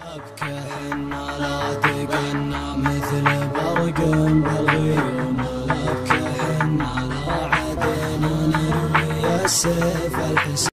أبكي حنا لا تقنا مثل برق بالغيوم، أبكي حنا لا عدنا نروي السيف الحسين.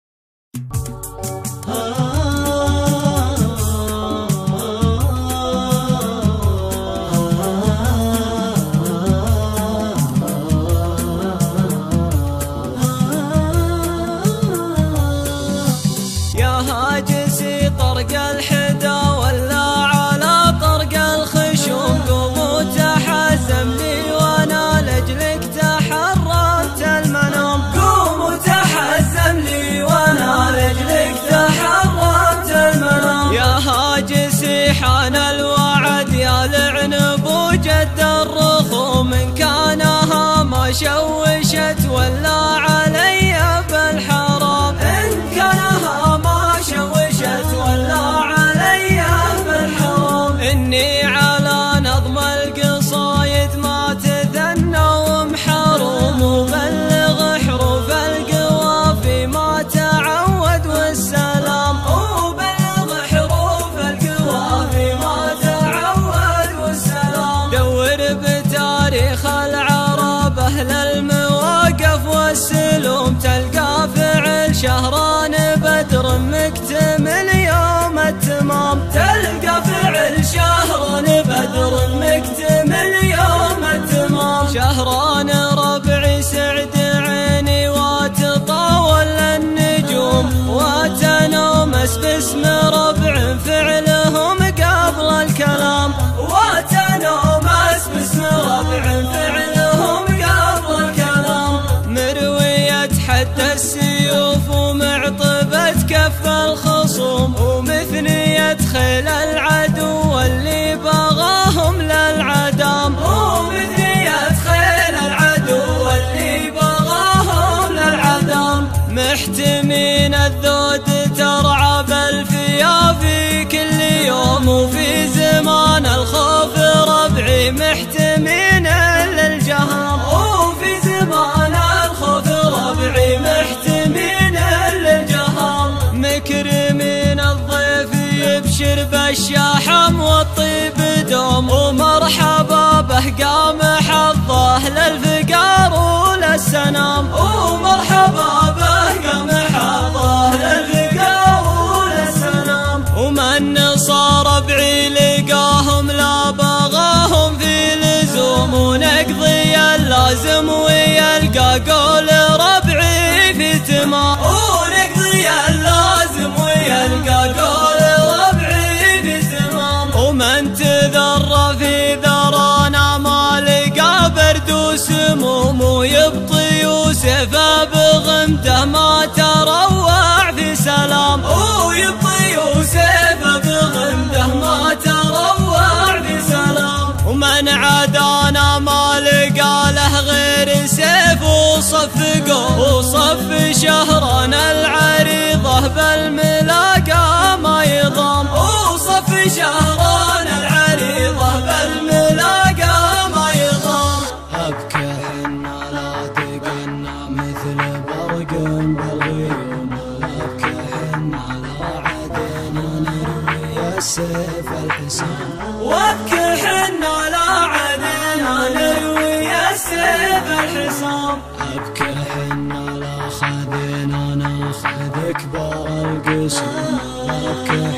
يا هاجسي طرق الحدا ولا على طرق الخشوم، قوم وتحزم لي وانا لاجلك تحررت المنام، قوم وتحزم لي وانا لاجلك تحررت المنام. يا هاجسي حان الوعد يا لعنب وجد الرخوم، ان كانها ما شوشت ولا علي بالحرام، ان كانها ما شوشت ولا علي بالحرام. اني على نظم القصايد ما تثنى ومحروم، وبلغ حروف القوافي ما تعود والسلام، وبلغ حروف القوافي ما تعود والسلام. دور بتاريخ العرب اهل المواقف والسلوم، تلقى فعل شهران بدر مكتمل يوم التمام، تلقى فعل شهران بدر مكتمل يوم التمام. شهران ربعي سعد عيني وتطاول النجوم، وتنومس باسم ربع فعلهم قبل الكلام، وتنومس باسم ربع فعلهم قبل الكلام. مروية حد السيوف ومعطبة كف الخصوم، ومثنية خيل العدو اللي بغاهم للعدام، ومثنية خيل العدو اللي بغاهم للعدام. محتمين الذود ترعى بالفيا في كل يوم، وفي زمان الخوف ربعي محتمين للجهام، وفي زمان الخوف ربعي محتمين للجهام. مكرمين الضيف يبشر بالشحم والطيب دوم، ومرحبا به قام حظه للفقار وللسنام، ومرحبا به قام حظه للفقار وللسنام. ومن صار ربعي لقاهم لا بغاهم في لزوم، ونقضي اللازم ويلقى قول ربعي في تمام، ونقضي اللازم ويلقى قول ربعي في تمام. ومن تذر في ذرانا ما لقى برد وسموم، ويبطي يوسف بغمده ما تروع في سلام، ويبطي يوسف بغمده ما تروع في سلام. ومن عادانا ما لقى له غير سيف وصفقه، وصف شهران العريضه بالملاقى ما يضام، وصف شهران العريضه بالملاقى ما يضام. أبكي حنا لا تقنا مثل برق بالغيوم، أبكي حنا لا عدنا نروي السيف الحسين، وابكي حنا لا عدنا نروي السيف الحسام. أبكي حنا لا خذنا ناخذ كبار القسوم، أبكي